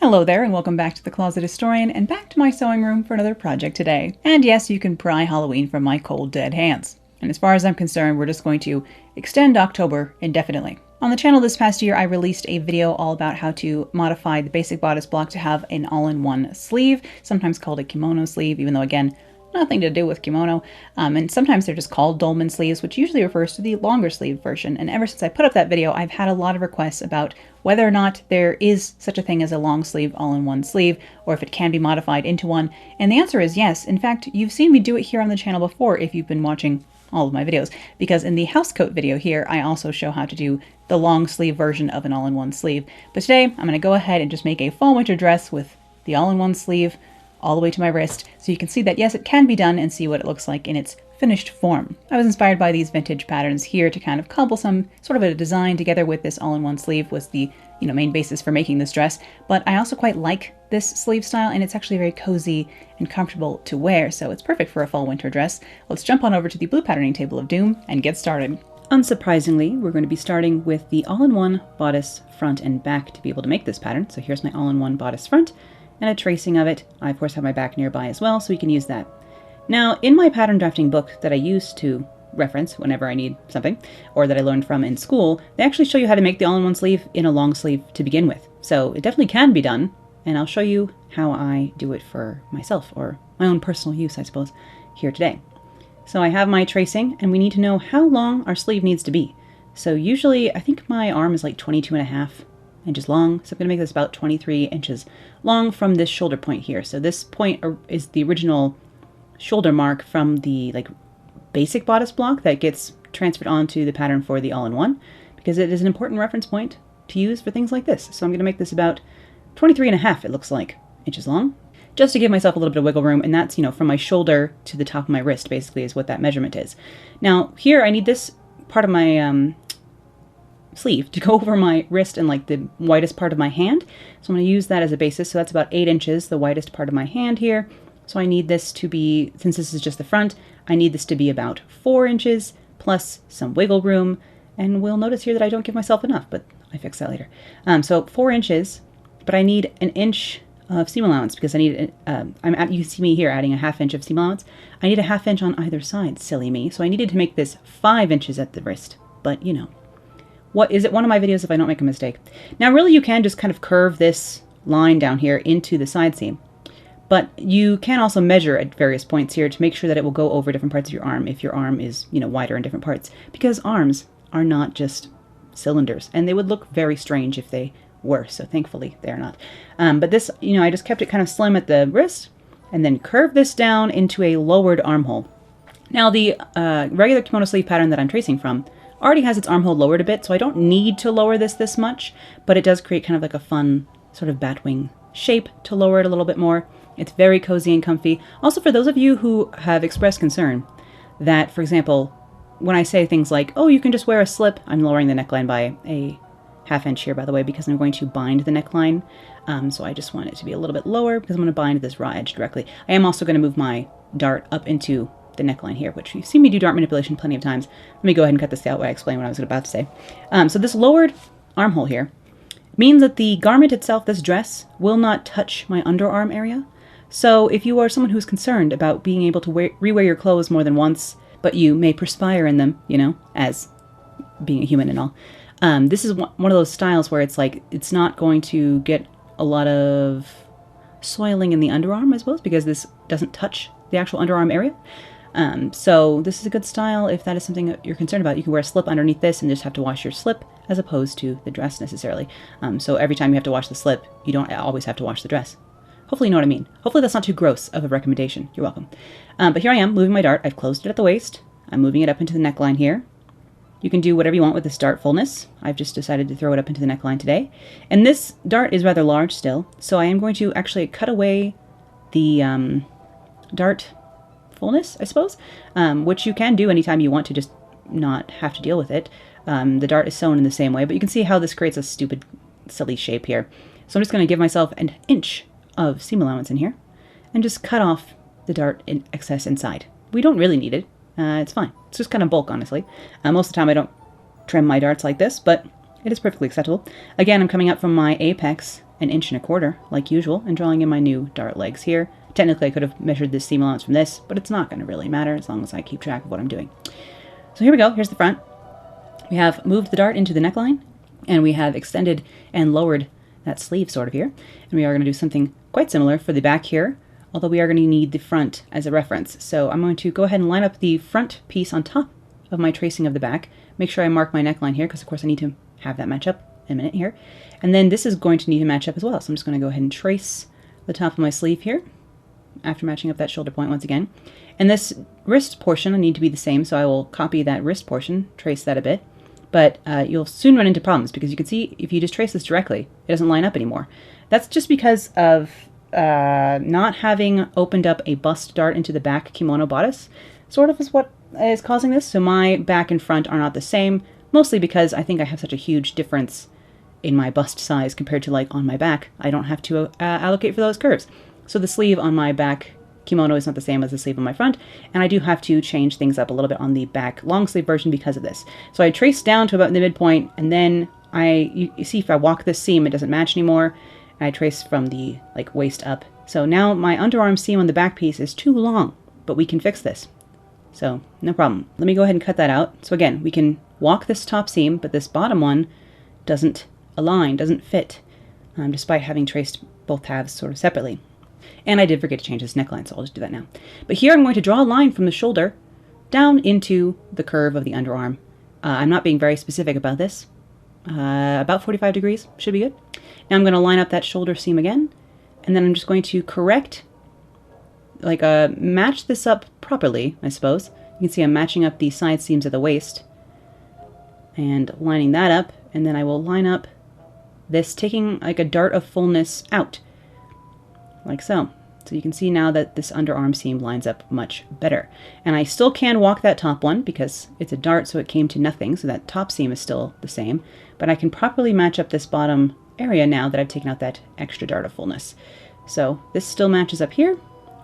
Hello there and welcome back to The Closet Historian and back to my sewing room for another project today. And yes, you can pry Halloween from my cold dead hands. And as far as I'm concerned, we're just going to extend October indefinitely. On the channel this past year, I released a video all about how to modify the basic bodice block to have an all-in-one sleeve, sometimes called a kimono sleeve, even though again, nothing to do with kimono. And sometimes they're just called dolman sleeves, which usually refers to the longer sleeve version. And ever since I put up that video, I've had a lot of requests about whether or not there is such a thing as a long sleeve all-in-one sleeve, or if it can be modified into one. And the answer is yes. In fact, you've seen me do it here on the channel before if you've been watching all of my videos, because in the housecoat video here, I also show how to do the long sleeve version of an all-in-one sleeve. But today, I'm going to go ahead and just make a fall winter dress with the all-in-one sleeve all the way to my wrist, so you can see that yes, it can be done and see what it looks like in its finished form. I was inspired by these vintage patterns here to kind of cobble some sort of a design together with this all-in-one sleeve was the main basis for making this dress, but I also quite like this sleeve style and it's actually very cozy and comfortable to wear, so it's perfect for a fall winter dress. Let's jump on over to the blue patterning table of doom and get started. Unsurprisingly, we're going to be starting with the all-in-one bodice front and back to be able to make this pattern. So here's my all-in-one bodice front and a tracing of it. I of course have my back nearby as well, so we can use that. Now, in my pattern drafting book that I use to reference whenever I need something, or that I learned from in school, they actually show you how to make the all-in-one sleeve in a long sleeve to begin with. So it definitely can be done, and I'll show you how I do it for myself, or my own personal use, I suppose, here today. So I have my tracing, and we need to know how long our sleeve needs to be. So usually, I think my arm is like 22.5 inches long, so I'm going to make this about 23 inches long from this shoulder point here. So this point is the original shoulder mark from the basic bodice block that gets transferred onto the pattern for the all-in-one, because it is an important reference point to use for things like this. So I'm going to make this about 23.5, it looks like, inches long, just to give myself a little bit of wiggle room, and that's, from my shoulder to the top of my wrist, basically, is what that measurement is. Now, here I need this part of my sleeve to go over my wrist and the widest part of my hand. So I'm going to use that as a basis. So that's about 8 inches, the widest part of my hand here. So I need this to be, since this is just the front, I need this to be about 4 inches plus some wiggle room. And we'll notice here that I don't give myself enough, but I fix that later. So 4 inches, but I need an inch of seam allowance because I need, you see me here adding a 1/2 inch of seam allowance. I need a 1/2 inch on either side, silly me. So I needed to make this 5 inches at the wrist, but what is it? One of my videos if I don't make a mistake. Now really you can just kind of curve this line down here into the side seam, but you can also measure at various points here to make sure that it will go over different parts of your arm if your arm is, wider in different parts, because arms are not just cylinders and they would look very strange if they were, so thankfully they're not. But this, I just kept it kind of slim at the wrist and then curved this down into a lowered armhole. Now the regular kimono sleeve pattern that I'm tracing from already has its armhole lowered a bit, so I don't need to lower this much, but it does create kind of like a fun sort of bat wing shape to lower it a little bit more. It's very cozy and comfy. Also, for those of you who have expressed concern that, for example, when I say things like, oh, you can just wear a slip, I'm lowering the neckline by a 1/2 inch here, by the way, because I'm going to bind the neckline. So I just want it to be a little bit lower because I'm going to bind this raw edge directly. I am also going to move my dart up into the neckline here, which you've seen me do dart manipulation plenty of times. Let me go ahead and cut this out while I explain what I was about to say. So this lowered armhole here means that the garment itself, this dress, will not touch my underarm area. So if you are someone who's concerned about being able to rewear your clothes more than once, but you may perspire in them, as being a human and all, this is one of those styles where it's it's not going to get a lot of soiling in the underarm, I suppose, because this doesn't touch the actual underarm area. So this is a good style if that is something that you're concerned about. You can wear a slip underneath this and just have to wash your slip as opposed to the dress necessarily. So every time you have to wash the slip, you don't always have to wash the dress. Hopefully you know what I mean. Hopefully that's not too gross of a recommendation. You're welcome. But here I am moving my dart. I've closed it at the waist. I'm moving it up into the neckline here. You can do whatever you want with this dart fullness. I've just decided to throw it up into the neckline today. And this dart is rather large still, so I am going to actually cut away the dart fullness, I suppose, which you can do anytime you want to just not have to deal with it. The dart is sewn in the same way, but you can see how this creates a stupid, silly shape here. So I'm just going to give myself an inch of seam allowance in here and just cut off the dart in excess inside. We don't really need it. It's fine. It's just kind of bulk, honestly. Most of the time I don't trim my darts like this, but it is perfectly acceptable. Again, I'm coming up from my apex 1.25 like usual, and drawing in my new dart legs here. Technically I could have measured this seam allowance from this, but it's not going to really matter as long as I keep track of what I'm doing. So here we go, here's the front. We have moved the dart into the neckline, and we have extended and lowered that sleeve sort of here. And we are going to do something quite similar for the back here, although we are going to need the front as a reference. So I'm going to go ahead and line up the front piece on top of my tracing of the back. Make sure I mark my neckline here, because of course I need to have that match up in a minute here. And then this is going to need to match up as well. So I'm just going to go ahead and trace the top of my sleeve here, after matching up that shoulder point once again. And this wrist portion will need to be the same, so I will copy that wrist portion, trace that a bit. But you'll soon run into problems, because you can see if you just trace this directly, it doesn't line up anymore. That's just because of not having opened up a bust dart into the back kimono bodice, sort of is what is causing this. So my back and front are not the same, mostly because I think I have such a huge difference in my bust size compared to like on my back. I don't have to allocate for those curves. So the sleeve on my back kimono is not the same as the sleeve on my front, and I do have to change things up a little bit on the back long sleeve version because of this. So I trace down to about the midpoint, and then you see if I walk this seam, it doesn't match anymore, and I trace from the like waist up. So now my underarm seam on the back piece is too long, but we can fix this. So no problem. Let me go ahead and cut that out. So again, we can walk this top seam, but this bottom one doesn't align, doesn't fit, despite having traced both halves sort of separately. And I did forget to change this neckline, so I'll just do that now. But here I'm going to draw a line from the shoulder down into the curve of the underarm. I'm not being very specific about this. About 45 degrees should be good. Now I'm going to line up that shoulder seam again, and then I'm just going to correct, like match this up properly, I suppose. You can see I'm matching up the side seams at the waist and lining that up, and then I will line up this, taking like a dart of fullness out, like so. So you can see now that this underarm seam lines up much better. And I still can walk that top one because it's a dart, so it came to nothing, so that top seam is still the same. But I can properly match up this bottom area now that I've taken out that extra dart of fullness. So this still matches up here,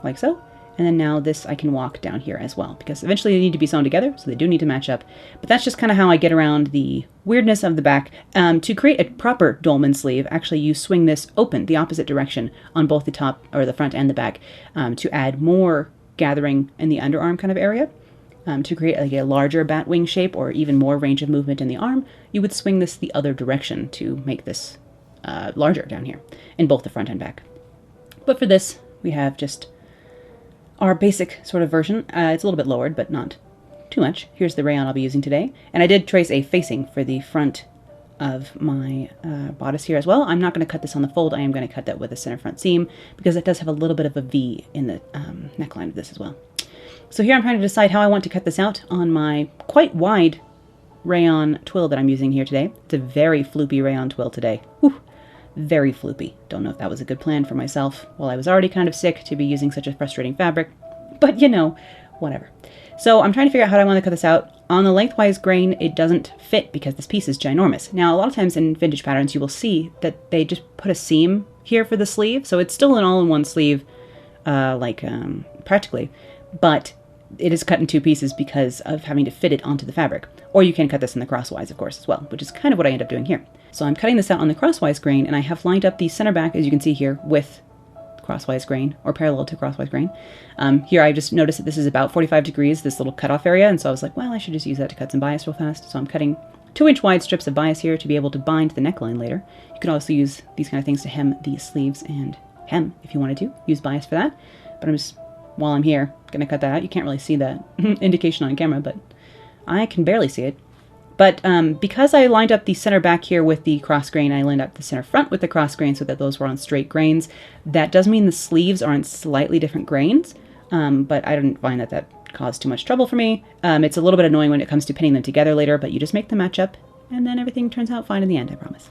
like so. And then now this I can walk down here as well, because eventually they need to be sewn together, so they do need to match up. But that's just kind of how I get around the weirdness of the back. To create a proper dolman sleeve, actually you swing this open the opposite direction on both the top, or the front and the back, to add more gathering in the underarm kind of area. To create like a larger bat wing shape or even more range of movement in the arm, you would swing this the other direction to make this larger down here in both the front and back. But for this, we have just our basic sort of version. It's a little bit lowered, but not too much. Here's the rayon I'll be using today. And I did trace a facing for the front of my bodice here as well. I'm not going to cut this on the fold. I am going to cut that with a center front seam because it does have a little bit of a V in the neckline of this as well. So here I'm trying to decide how I want to cut this out on my quite wide rayon twill that I'm using here today. It's a very floopy rayon twill today. Whew. Very floopy. Don't know if that was a good plan for myself. Well, I was already kind of sick to be using such a frustrating fabric, but you know, whatever. So I'm trying to figure out how I want to cut this out. On the lengthwise grain, it doesn't fit because this piece is ginormous. Now, a lot of times in vintage patterns, you will see that they just put a seam here for the sleeve. So it's still an all-in-one sleeve, practically, but it is cut in two pieces because of having to fit it onto the fabric. Or you can cut this in the crosswise, of course, as well, which is kind of what I end up doing here. So I'm cutting this out on the crosswise grain, and I have lined up the center back, as you can see here, with crosswise grain, or parallel to crosswise grain. Here I just noticed that this is about 45 degrees, this little cutoff area, and so I was like, well, I should just use that to cut some bias real fast. So I'm cutting 2-inch wide strips of bias here to be able to bind the neckline later. You can also use these kind of things to hem the sleeves and hem, if you wanted to, use bias for that. But I'm just, while I'm here, gonna cut that out. You can't really see that indication on camera, but I can barely see it. But because I lined up the center back here with the cross grain, I lined up the center front with the cross grain so that those were on straight grains. That does mean the sleeves are on slightly different grains, but I didn't find that that caused too much trouble for me. It's a little bit annoying when it comes to pinning them together later, but you just make them match up, and then everything turns out fine in the end, I promise.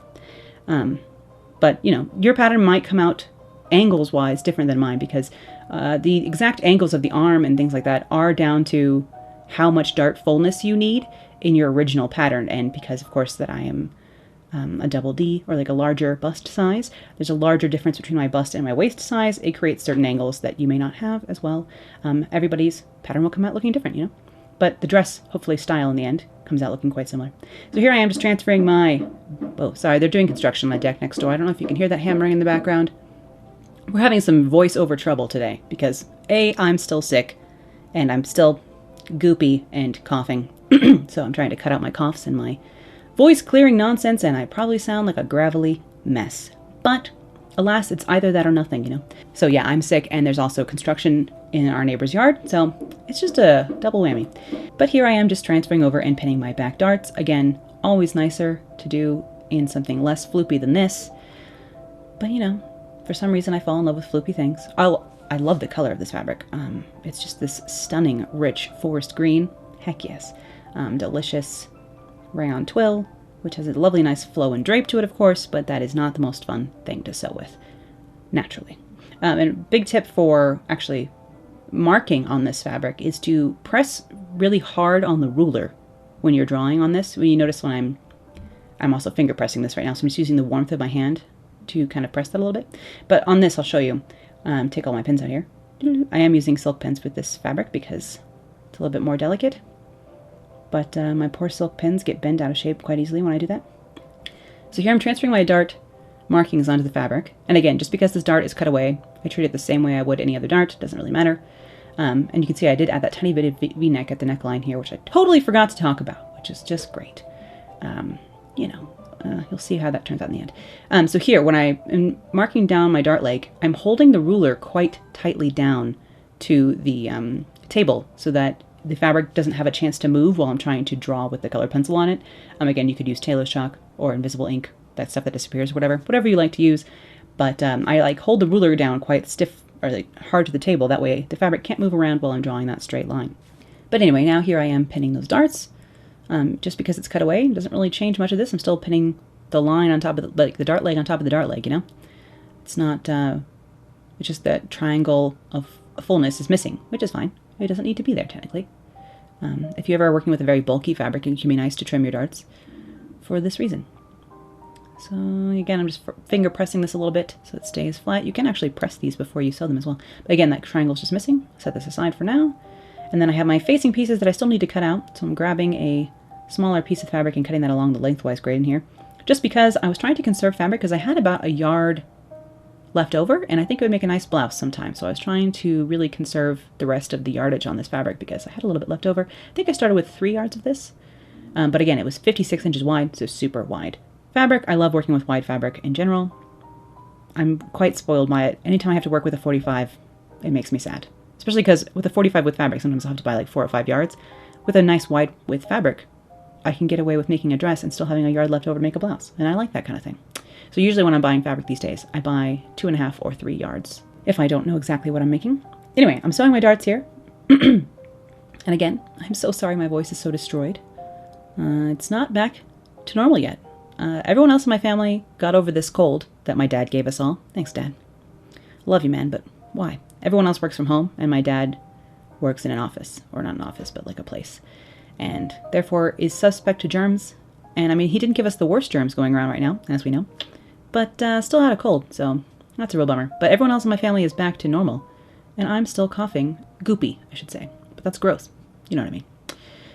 But, you know, your pattern might come out angles-wise different than mine because the exact angles of the arm and things like that are down to how much dart fullness you need in your original pattern, and because of course that I am a double D, or like a larger bust size, there's a larger difference between my bust and my waist size. It creates certain angles that you may not have as well. Everybody's pattern will come out looking different, you know. but the dress, hopefully style in the end, comes out looking quite similar. So here I am just transferring my... Oh, sorry, they're doing construction on my deck next door. I don't know if you can hear that hammering in the background. We're having some voiceover trouble today because A, I'm still sick, and I'm still goopy and coughing. So I'm trying to cut out my coughs and my voice clearing nonsense, and I probably sound like a gravelly mess. But alas, it's either that or nothing, you know? So yeah, I'm sick, and there's also construction in our neighbor's yard, so it's just a double whammy. But here I am just transferring over and pinning my back darts. Again, always nicer to do in something less floopy than this. But you know, for some reason I fall in love with floopy things. I love the color of this fabric. It's just this stunning, rich forest green. Heck yes. Delicious rayon twill, which has a lovely nice flow and drape to it, of course, but that is not the most fun thing to sew with, naturally. And a big tip for actually marking on this fabric is to press really hard on the ruler when you're drawing on this. When you notice when I'm also finger pressing this right now, so I'm just using the warmth of my hand to kind of press that a little bit. But on this, I'll show you. Take all my pins out here. I am using silk pins with this fabric because it's a little bit more delicate. But my poor silk pins get bent out of shape quite easily when I do that. So here I'm transferring my dart markings onto the fabric. And again, just because this dart is cut away, I treat it the same way I would any other dart. It doesn't really matter. And you can see I did add that tiny bit of V-neck at the neckline here, which I totally forgot to talk about, which is just great. You know, you'll see how that turns out in the end. So here, when I am marking down my dart leg, I'm holding the ruler quite tightly down to the table so that the fabric doesn't have a chance to move while I'm trying to draw with the colored pencil on it. Again, you could use Tailor's chalk or invisible ink, that stuff that disappears, whatever you like to use. But I like hold the ruler down quite stiff or like hard to the table. That way the fabric can't move around while I'm drawing that straight line. But anyway, now here I am pinning those darts. Just because it's cut away, it doesn't really change much of this. I'm still pinning the line on top of the dart leg on top of the dart leg, you know? It's not, it's just that triangle of fullness is missing, which is fine. It doesn't need to be there, technically. If you ever are working with a very bulky fabric, it can be nice to trim your darts for this reason. So again, I'm just finger pressing this a little bit so it stays flat. You can actually press these before you sew them as well. But again, that triangle's just missing. Set this aside for now. And then I have my facing pieces that I still need to cut out. So I'm grabbing a smaller piece of fabric and cutting that along the lengthwise grade in here. Just because I was trying to conserve fabric because I had about a yard left over, and I think it would make a nice blouse sometime. So I was trying to really conserve the rest of the yardage on this fabric because I had a little bit left over. I think I started with 3 yards of this. But again, it was 56 inches wide, so super wide fabric. I love working with wide fabric in general. I'm quite spoiled by it. Anytime I have to work with a 45, it makes me sad. Especially because with a 45 width fabric, sometimes I'll have to buy like 4 or 5 yards. With a nice wide width fabric, I can get away with making a dress and still having a yard left over to make a blouse. And I like that kind of thing. So usually when I'm buying fabric these days, I buy 2.5 or 3 yards if I don't know exactly what I'm making. Anyway, I'm sewing my darts here. And again, I'm so sorry my voice is so destroyed. It's not back to normal yet. Everyone else in my family got over this cold that my dad gave us all. Thanks, Dad. Love you, man, but why? Everyone else works from home, and my dad works in an office. Or not an office, but like a place. And therefore is suspect to germs. And I mean, he didn't give us the worst germs going around right now, as we know. But still had a cold, so that's a real bummer. But everyone else in my family is back to normal. And I'm still coughing. Goopy, I should say. But that's gross. You know what I mean.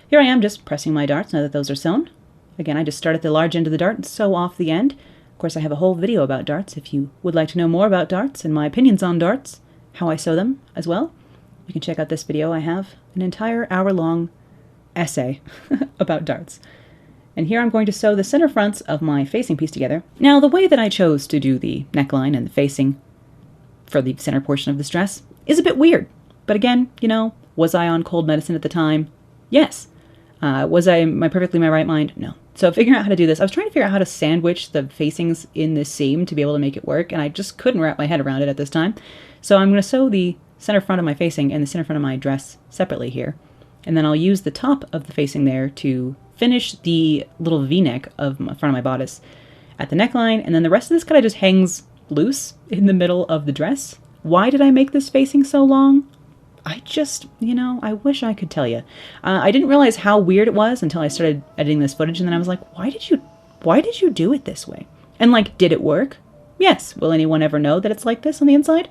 Here I am just pressing my darts now that those are sewn. Again, I just start at the large end of the dart and sew off the end. Of course, I have a whole video about darts if you would like to know more about darts and my opinions on darts, how I sew them as well. You can check out this video. I have an entire hour-long essay about darts. And here I'm going to sew the center fronts of my facing piece together. Now, the way that I chose to do the neckline and the facing for the center portion of this dress is a bit weird. But again, you know, was I on cold medicine at the time? Yes. Was I perfectly my right mind? No. So figuring out how to do this, I was trying to figure out how to sandwich the facings in this seam to be able to make it work, and I just couldn't wrap my head around it at this time. So I'm going to sew the center front of my facing and the center front of my dress separately here. And then I'll use the top of the facing there to finish the little V-neck of my front of my bodice at the neckline, and then the rest of this kind of just hangs loose in the middle of the dress. Why did I make this facing so long? I just, you know, I wish I could tell you. I didn't realize how weird it was until I started editing this footage, and then I was like, why did you do it this way? And like, did it work? Yes. Will anyone ever know that it's like this on the inside?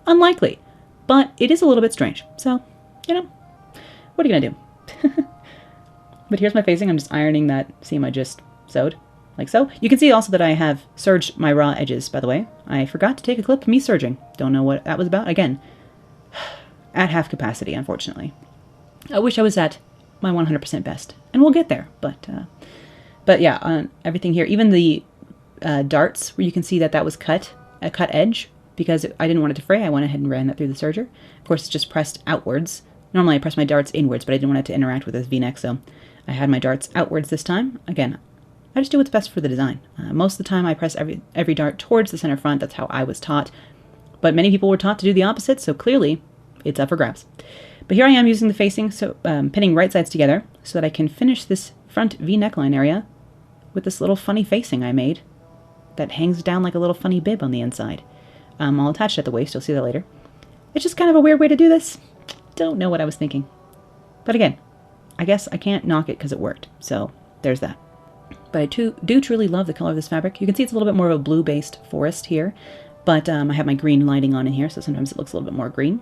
Unlikely. But it is a little bit strange. So, you know, what are you gonna do? But here's my facing. I'm just ironing that seam I just sewed, like so. You can see also that I have serged my raw edges, by the way. I forgot to take a clip of me serging. Don't know what that was about. Again, at half capacity, unfortunately. I wish I was at my 100% best, and we'll get there. But yeah, on everything here, even the darts, where you can see that that was cut, a cut edge, because I didn't want it to fray. I went ahead and ran that through the serger. Of course, it's just pressed outwards. Normally I press my darts inwards, but I didn't want it to interact with this V-neck, so I had my darts outwards this time. Again, I just do what's best for the design. Most of the time I press every dart towards the center front. That's how I was taught. But many people were taught to do the opposite, so clearly it's up for grabs. But here I am using the facing, so pinning right sides together so that I can finish this front V neckline area with this little funny facing I made that hangs down like a little funny bib on the inside. I'll attach it at the waist, you'll see that later. It's just kind of a weird way to do this. Don't know what I was thinking. But again, I guess I can't knock it because it worked, so there's that. But I do truly love the color of this fabric. You can see it's a little bit more of a blue-based forest here, but I have my green lighting on in here, so sometimes it looks a little bit more green.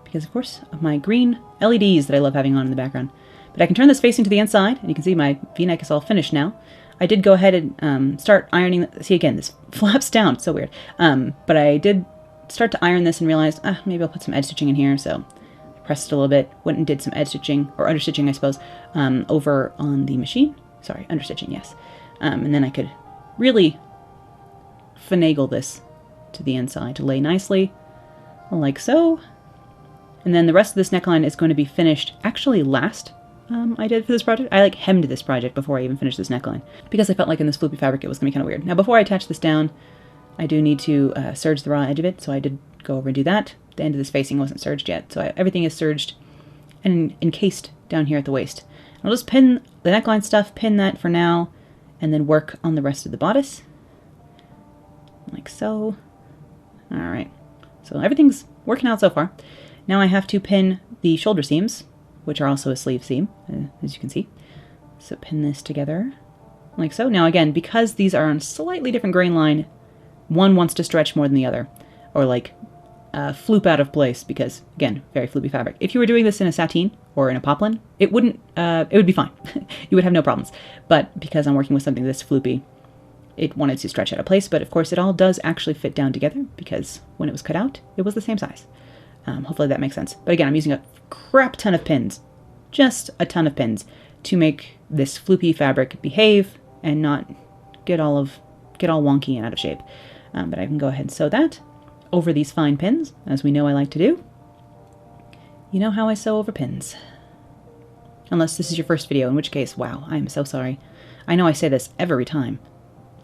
Because, of course, of my green LEDs that I love having on in the background. But I can turn this facing to the inside, and you can see my V-neck is all finished now. I did go ahead and start ironing. See, again, this flaps down. It's so weird. But I did start to iron this and realized, maybe I'll put some edge stitching in here. So I pressed it a little bit, went and did some edge stitching, or understitching, I suppose, over on the machine. Sorry, understitching, yes. And then I could really finagle this to the inside to lay nicely, like so. And then the rest of this neckline is going to be finished actually last. I did for this project. I hemmed this project before I even finished this neckline because I felt like in this floopy fabric it was going to be kind of weird. Now before I attach this down, I do need to serge the raw edge of it, so I did go over and do that. The end of this facing wasn't serged yet, so everything is serged and encased down here at the waist. I'll just pin the neckline stuff, pin that for now, and then work on the rest of the bodice. Like so. Alright, so everything's working out so far. Now I have to pin the shoulder seams, which are also a sleeve seam, as you can see. So pin this together, like so. Now again, because these are on slightly different grain line, one wants to stretch more than the other, or floop out of place, because, again, very floopy fabric. If you were doing this in a sateen or in a poplin, it would be fine. You would have no problems. But because I'm working with something this floopy, it wanted to stretch out of place, but of course it all does actually fit down together, because when it was cut out, it was the same size. Hopefully that makes sense. But again, I'm using a crap ton of pins, just a ton of pins, to make this floopy fabric behave and not get all wonky and out of shape. But I can go ahead and sew that over these fine pins, as we know I like to do. You know how I sew over pins. Unless this is your first video, in which case, wow, I'm so sorry. I know I say this every time.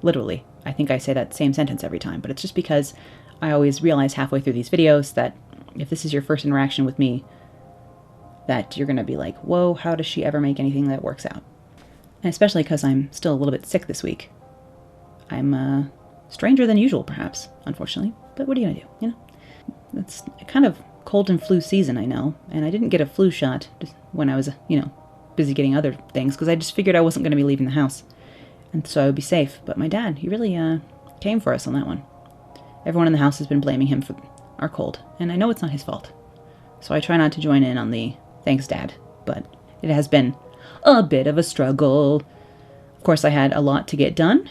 Literally. I think I say that same sentence every time, but it's just because I always realize halfway through these videos that if this is your first interaction with me, that you're going to be like, whoa, how does she ever make anything that works out? And especially because I'm still a little bit sick this week. I'm stranger than usual, perhaps, unfortunately. But what are you going to do, you know? It's kind of cold and flu season, I know. And I didn't get a flu shot when I was, busy getting other things, because I just figured I wasn't going to be leaving the house. And so I would be safe. But my dad, he really came for us on that one. Everyone in the house has been blaming him for our cold, and I know it's not his fault. So I try not to join in on the thanks, Dad, but it has been a bit of a struggle. Of course, I had a lot to get done,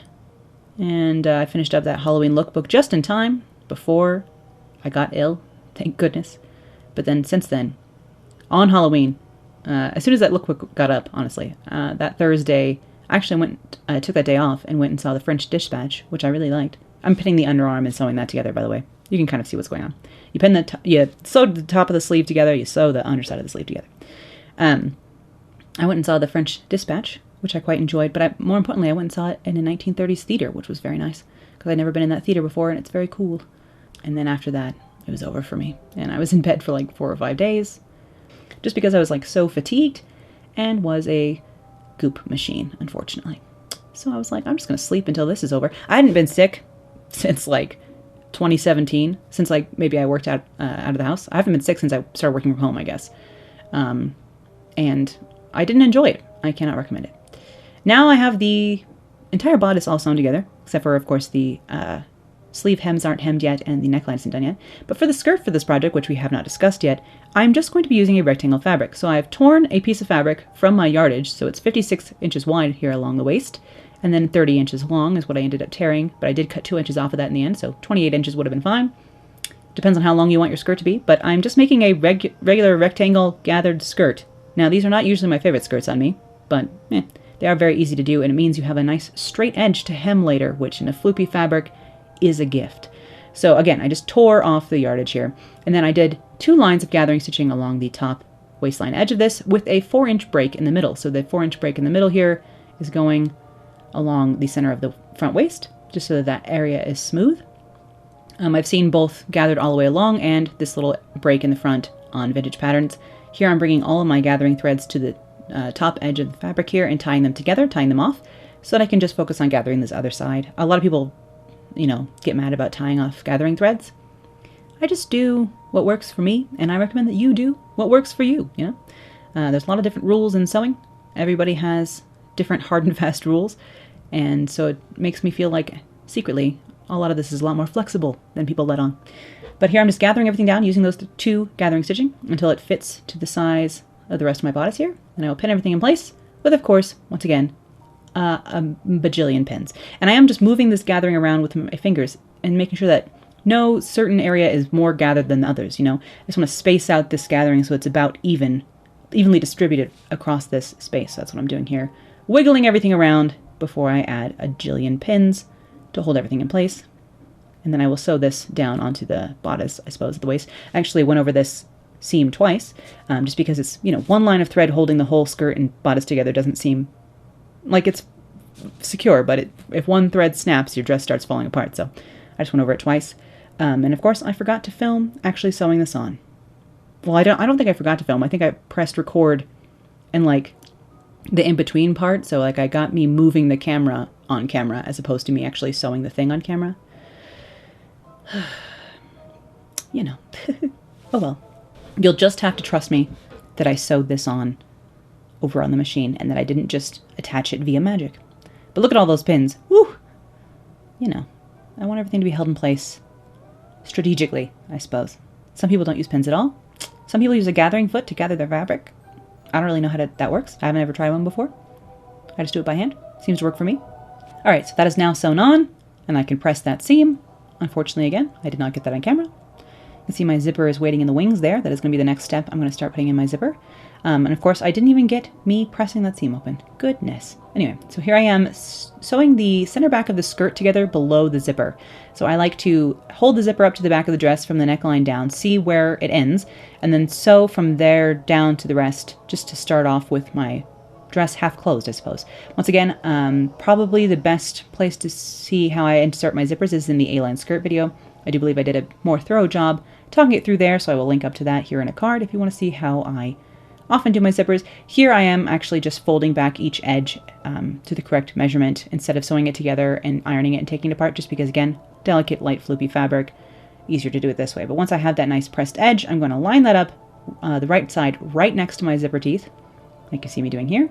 and I finished up that Halloween lookbook just in time before I got ill, thank goodness. But then since then, on Halloween, as soon as that lookbook got up, honestly, that Thursday, I actually took that day off and went and saw The French Dispatch, which I really liked. I'm pinning the underarm and sewing that together, by the way. You can kind of see what's going on. You sew the top of the sleeve together, you sew the underside of the sleeve together. I went and saw The French Dispatch, which I quite enjoyed, but more importantly, I went and saw it in a 1930s theater, which was very nice, because I'd never been in that theater before, and it's very cool. And then after that, it was over for me, and I was in bed for 4 or 5 days, just because I was so fatigued, and was a goop machine, unfortunately. So I was like, I'm just going to sleep until this is over. I hadn't been sick since 2017, since maybe I worked out of the house. I haven't been sick since I started working from home, I guess. And I didn't enjoy it. I cannot recommend it. Now I have the entire bodice all sewn together, except for, of course, the sleeve hems aren't hemmed yet and the neckline isn't done yet. But for the skirt for this project, which we have not discussed yet, I'm just going to be using a rectangle fabric. So I've torn a piece of fabric from my yardage, so it's 56 inches wide here along the waist, and then 30 inches long is what I ended up tearing, but I did cut 2 inches off of that in the end, so 28 inches would have been fine. Depends on how long you want your skirt to be, but I'm just making a regular rectangle gathered skirt. Now, these are not usually my favorite skirts on me, but they are very easy to do, and it means you have a nice straight edge to hem later, which in a floopy fabric is a gift. So again, I just tore off the yardage here, and then I did 2 lines of gathering stitching along the top waistline edge of this with a 4-inch break in the middle. So the 4-inch break in the middle here is going along the center of the front waist, just so that that area is smooth. I've seen both gathered all the way along and this little break in the front on vintage patterns. Here I'm bringing all of my gathering threads to the top edge of the fabric here and tying them together, tying them off, so that I can just focus on gathering this other side. A lot of people, get mad about tying off gathering threads. I just do what works for me, and I recommend that you do what works for you, There's a lot of different rules in sewing. Everybody has different hard and fast rules, and so it makes me feel like, secretly, a lot of this is a lot more flexible than people let on. But here I'm just gathering everything down using those 2 gathering stitching until it fits to the size of the rest of my bodice here. And I will pin everything in place with, of course, once again, a bajillion pins. And I am just moving this gathering around with my fingers and making sure that no certain area is more gathered than others, I just want to space out this gathering so it's about evenly distributed across this space. So that's what I'm doing here. Wiggling everything around before I add a jillion pins to hold everything in place. And then I will sew this down onto the bodice, I suppose, at the waist. I actually went over this seam twice, just because it's, one line of thread holding the whole skirt and bodice together doesn't seem like it's secure, but if one thread snaps, your dress starts falling apart. So I just went over it twice. And of course, I forgot to film actually sewing this on. Well, I don't think I forgot to film. I think I pressed record in the in-between part. So I got me moving the camera on camera as opposed to me actually sewing the thing on camera. Oh well. You'll just have to trust me that I sewed this on over on the machine and that I didn't just attach it via magic. But look at all those pins. Woo! I want everything to be held in place strategically, I suppose. Some people don't use pins at all. Some people use a gathering foot to gather their fabric. I don't really know how that works. I haven't ever tried one before. I just do it by hand. Seems to work for me. All right, so that is now sewn on, and I can press that seam. Unfortunately, again, I did not get that on camera. You can see my zipper is waiting in the wings there. That is going to be the next step. I'm going to start putting in my zipper. And of course, I didn't even get me pressing that seam open. Goodness. Anyway, so here I am sewing the center back of the skirt together below the zipper. So I like to hold the zipper up to the back of the dress from the neckline down, see where it ends, and then sew from there down to the rest, just to start off with my dress half closed, I suppose. Once again, probably the best place to see how I insert my zippers is in the A-line skirt video. I do believe I did a more thorough job talking it through there, so I will link up to that here in a card if you want to see how I often do my zippers. Here I am actually just folding back each edge to the correct measurement instead of sewing it together and ironing it and taking it apart, just because, again, delicate, light, floopy fabric, easier to do it this way. But once I have that nice pressed edge, I'm going to line that up the right side right next to my zipper teeth, like you see me doing here.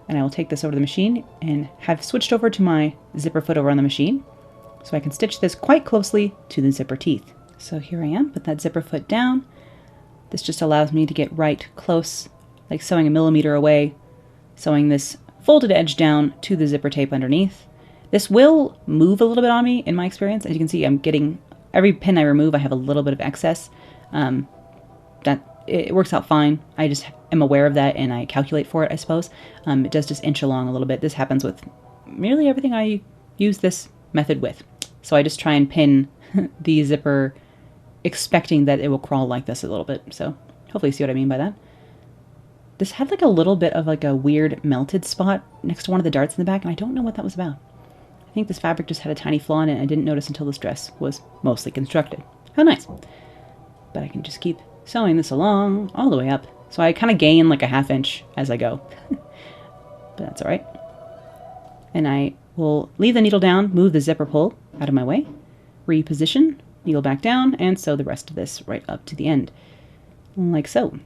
And I will take this over to the machine and have switched over to my zipper foot over on the machine so I can stitch this quite closely to the zipper teeth. So here I am, put that zipper foot down. This just allows me to get right close, like sewing a millimeter away, sewing this folded edge down to the zipper tape underneath. This will move a little bit on me in my experience. As you can see, I'm getting, every pin I remove, I have a little bit of excess. It works out fine. I just am aware of that and I calculate for it, I suppose. It does just inch along a little bit. This happens with nearly everything I use this method with. So I just try and pin the zipper expecting that it will crawl like this a little bit. So hopefully you see what I mean by that. This had like a little bit of like a weird melted spot next to one of the darts in the back, and I don't know what that was about. I think this fabric just had a tiny flaw in it and I didn't notice until this dress was mostly constructed. How nice. But I can just keep sewing this along all the way up. So I kind of gain like a ½ inch as I go. But that's all right. And I will leave the needle down, move the zipper pull out of my way, reposition, needle back down, and sew the rest of this right up to the end, like so.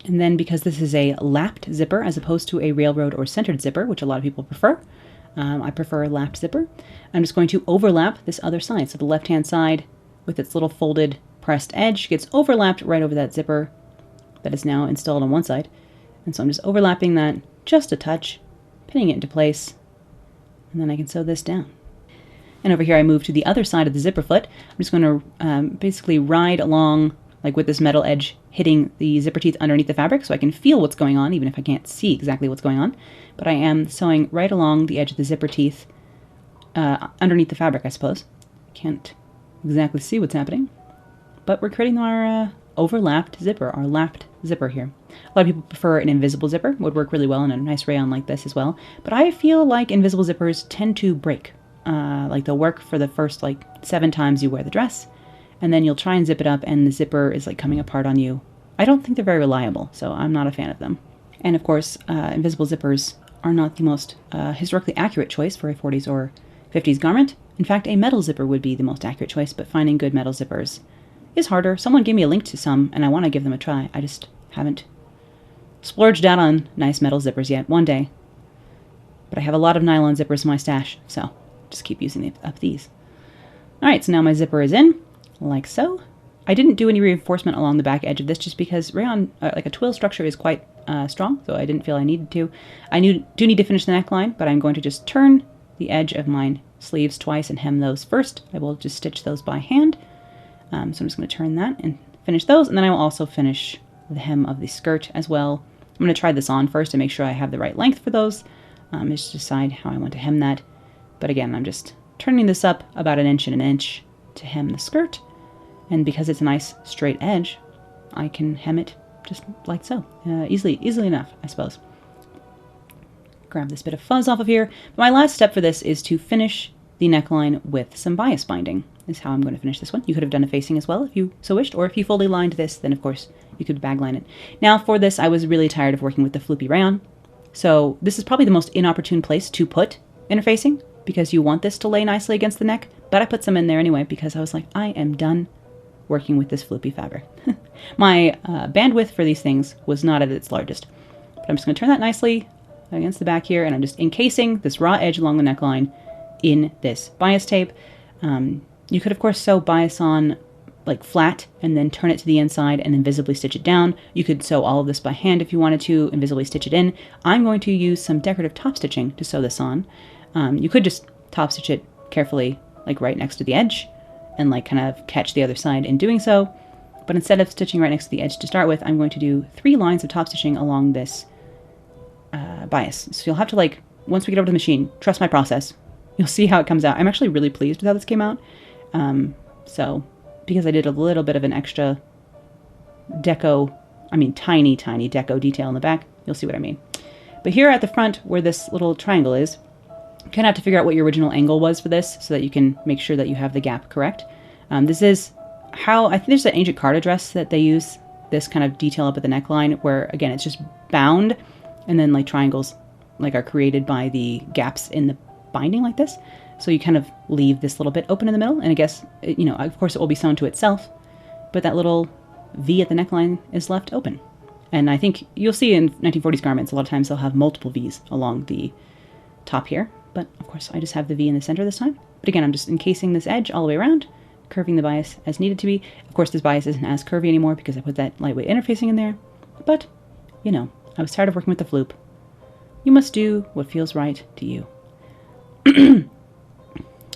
And then because this is a lapped zipper as opposed to a railroad or centered zipper, which a lot of people prefer, I prefer a lapped zipper. I'm just going to overlap this other side. So the left-hand side with its little folded pressed edge gets overlapped right over that zipper that is now installed on one side. And so I'm just overlapping that just a touch, pinning it into place, and then I can sew this down. And over here I move to the other side of the zipper foot. I'm just going to basically ride along like with this metal edge hitting the zipper teeth underneath the fabric so I can feel what's going on, even if I can't see exactly what's going on. But I am sewing right along the edge of the zipper teeth underneath the fabric, I suppose. Can't exactly see what's happening. But we're creating our overlapped zipper, our lapped zipper here. A lot of people prefer an invisible zipper, would work really well in a nice rayon like this as well. But I feel like invisible zippers tend to break. Like they'll work for the first like 7 times you wear the dress, and then you'll try and zip it up and the zipper is like coming apart on you. I don't think they're very reliable, so I'm not a fan of them. And of course, invisible zippers are not the most historically accurate choice for a 40s or 50s garment. In fact, a metal zipper would be the most accurate choice, but finding good metal zippers is harder. Someone gave me a link to some, and I want to give them a try. I just haven't splurged out on nice metal zippers yet. One day. But I have a lot of nylon zippers in my stash, so just keep using up these. Alright, so now my zipper is in, like so. I didn't do any reinforcement along the back edge of this just because rayon, like a twill structure, is quite strong, so I didn't feel I needed to. I do need to finish the neckline, but I'm going to just turn the edge of my sleeves twice and hem those first. I will just stitch those by hand. So I'm just going to turn that and finish those, and then I will also finish the hem of the skirt as well. I'm going to try this on first to make sure I have the right length for those. Just decide how I want to hem that. But again, I'm just turning this up about 1 inch and 1 inch to hem the skirt. And because it's a nice straight edge, I can hem it just like so. Easily enough, I suppose. Grab this bit of fuzz off of here. But my last step for this is to finish the neckline with some bias binding, is how I'm going to finish this one. You could have done a facing as well if you so wished, or if you fully lined this, then of course you could bagline it. Now for this, I was really tired of working with the floopy rayon, so this is probably the most inopportune place to put interfacing, because you want this to lay nicely against the neck, but I put some in there anyway because I was like, I am done working with this floopy fabric. My bandwidth for these things was not at its largest, but I'm just going to turn that nicely against the back here, and I'm just encasing this raw edge along the neckline in this bias tape. You could of course sew bias on like flat and then turn it to the inside and then visibly stitch it down. You could sew all of this by hand if you wanted to and visibly stitch it in. I'm going to use some decorative top stitching to sew this on. You could just top stitch it carefully like right next to the edge and like kind of catch the other side in doing so. But instead of stitching right next to the edge to start with, I'm going to do 3 lines of top stitching along this bias. So you'll have to, like, once we get over to the machine, trust my process. You'll see how it comes out. I'm actually really pleased with how this came out. So because I did a little bit of an extra tiny deco detail in the back, you'll see what I mean. But here at the front where this little triangle is, you kind of have to figure out what your original angle was for this so that you can make sure that you have the gap correct. This is how, I think there's an ancient Carta dress that they use this kind of detail up at the neckline where, again, it's just bound and then like triangles like are created by the gaps in the binding like this. So you kind of leave this little bit open in the middle, and I guess, of course it will be sewn to itself, but that little V at the neckline is left open. And I think you'll see in 1940s garments, a lot of times they'll have multiple V's along the top here, but of course I just have the V in the center this time. But again, I'm just encasing this edge all the way around, curving the bias as needed to be. Of course, this bias isn't as curvy anymore because I put that lightweight interfacing in there, but, I was tired of working with the floop. You must do what feels right to you.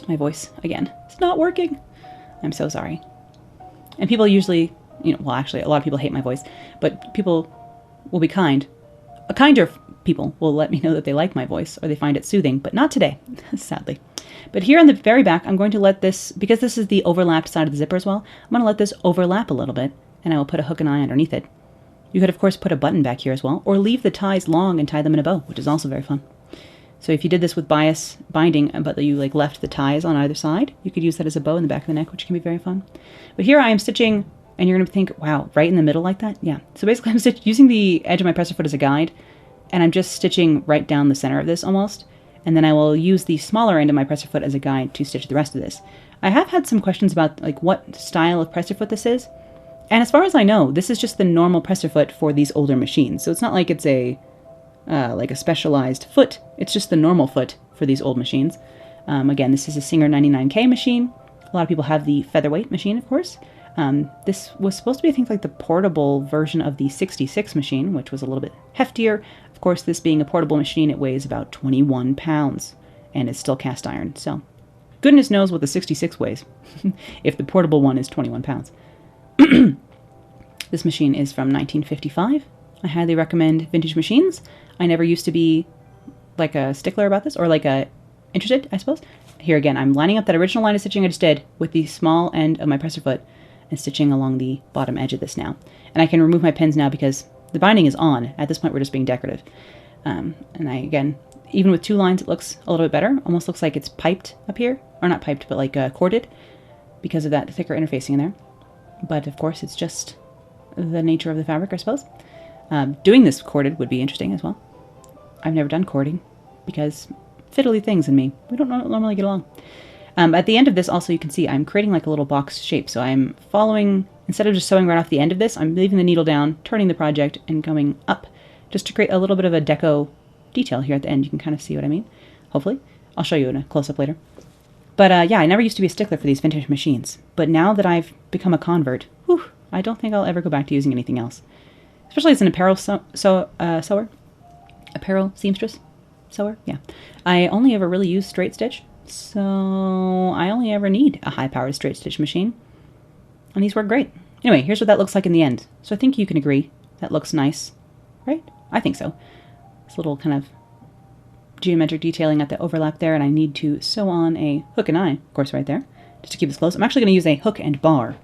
My voice, again, it's not working. I'm so sorry. And people usually, well, actually, a lot of people hate my voice, but people will be kind. A kinder people will let me know that they like my voice or they find it soothing, but not today, sadly. But here on the very back, I'm going to let this, because this is the overlapped side of the zipper as well, I'm going to let this overlap a little bit, and I will put a hook and eye underneath it. You could, of course, put a button back here as well, or leave the ties long and tie them in a bow, which is also very fun. So if you did this with bias binding, but you like left the ties on either side, you could use that as a bow in the back of the neck, which can be very fun. But here I am stitching, and you're going to think, wow, right in the middle like that? Yeah. So basically I'm using the edge of my presser foot as a guide, and I'm just stitching right down the center of this almost, and then I will use the smaller end of my presser foot as a guide to stitch the rest of this. I have had some questions about like what style of presser foot this is, and as far as I know, this is just the normal presser foot for these older machines. So it's not like it's a like a specialized foot. It's just the normal foot for these old machines. Again, this is a Singer 99K machine. A lot of people have the featherweight machine, of course. This was supposed to be, I think, like the portable version of the 66 machine, which was a little bit heftier. Of course, this being a portable machine, it weighs about 21 pounds and is still cast iron. So goodness knows what the 66 weighs if the portable one is 21 pounds. This machine is from 1955. I highly recommend vintage machines. I never used to be like a stickler about this, or like interested, I suppose. Here again, I'm lining up that original line of stitching I just did with the small end of my presser foot and stitching along the bottom edge of this now. And I can remove my pins now because the binding is on. At this point, we're just being decorative. And again, even with 2 lines, it looks a little bit better. Almost looks like it's piped up here. Or not piped, but like corded because of that thicker interfacing in there. But of course, it's just the nature of the fabric, I suppose. Doing this corded would be interesting as well. I've never done cording because fiddly things in me. We don't normally get along. At the end of this, also, you can see I'm creating like a little box shape. So I'm following, instead of just sewing right off the end of this, I'm leaving the needle down, turning the project, and going up just to create a little bit of a deco detail here at the end. You can kind of see what I mean, hopefully. I'll show you in a close-up later. But yeah, I never used to be a stickler for these vintage machines. But now that I've become a convert, whew, I don't think I'll ever go back to using anything else. Especially as an apparel sewer. Apparel seamstress sewer, yeah. I only ever really use straight stitch. So I only ever need a high-powered straight stitch machine. And these work great. Anyway, here's what that looks like in the end. So I think you can agree that looks nice, right? I think so. This little kind of geometric detailing at the overlap there, and I need to sew on a hook and eye, of course, right there, just to keep this closed. I'm actually going to use a hook and bar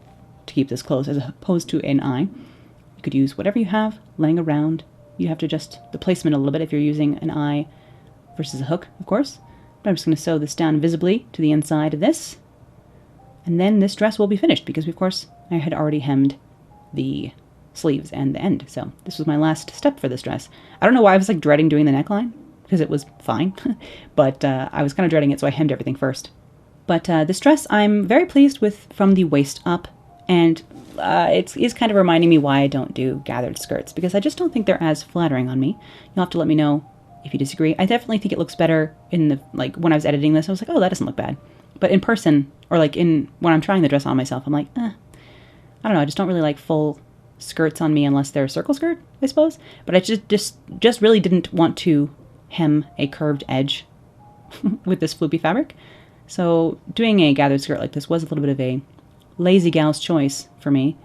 to keep this closed as opposed to an eye. You could use whatever you have laying around. You have to adjust the placement a little bit if you're using an eye versus a hook, of course. But I'm just going to sew this down visibly to the inside of this. And then this dress will be finished because, of course, I had already hemmed the sleeves and the end. So this was my last step for this dress. I don't know why I was like dreading doing the neckline because it was fine. But I was kind of dreading it, so I hemmed everything first. But this dress I'm very pleased with from the waist up. And it is kind of reminding me why I don't do gathered skirts, because I just don't think they're as flattering on me. You'll have to let me know if you disagree. I definitely think it looks better in the, like, when I was editing this, I was like, oh, that doesn't look bad. But in person, or like when I'm trying the dress on myself, I'm like, I don't know, I just don't really like full skirts on me unless they're a circle skirt, I suppose. But I just really didn't want to hem a curved edge with this floopy fabric. So doing a gathered skirt like this was a little bit of a lazy gal's choice for me,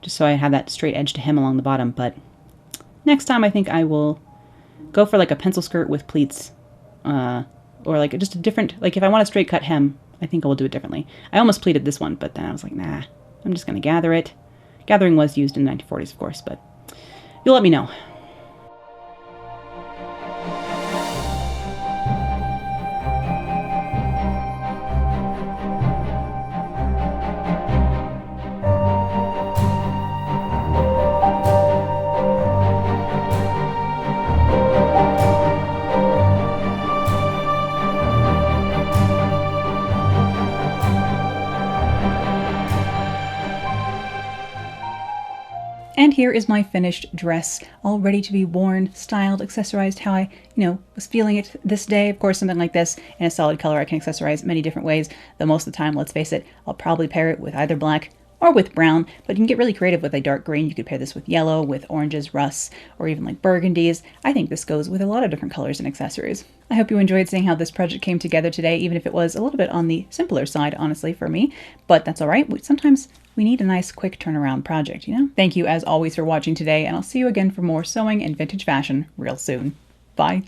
just so I have that straight edge to hem along the bottom. But next time I think I will go for like a pencil skirt with pleats, or like just a different, like if I want a straight cut hem, I think I will do it differently. I almost pleated this one, but then I was like, nah, I'm just going to gather it. Gathering was used in the 1940s, of course, but you'll let me know. And here is my finished dress, all ready to be worn, styled, accessorized how I, was feeling it this day. Of course, something like this in a solid color I can accessorize many different ways, though most of the time, let's face it, I'll probably pair it with either black or with brown, but you can get really creative with a dark green. You could pair this with yellow, with oranges, rusts, or even like burgundies. I think this goes with a lot of different colors and accessories. I hope you enjoyed seeing how this project came together today, even if it was a little bit on the simpler side, honestly, for me, but that's all right. Sometimes we need a nice quick turnaround project, Thank you as always for watching today, and I'll see you again for more sewing and vintage fashion real soon. Bye.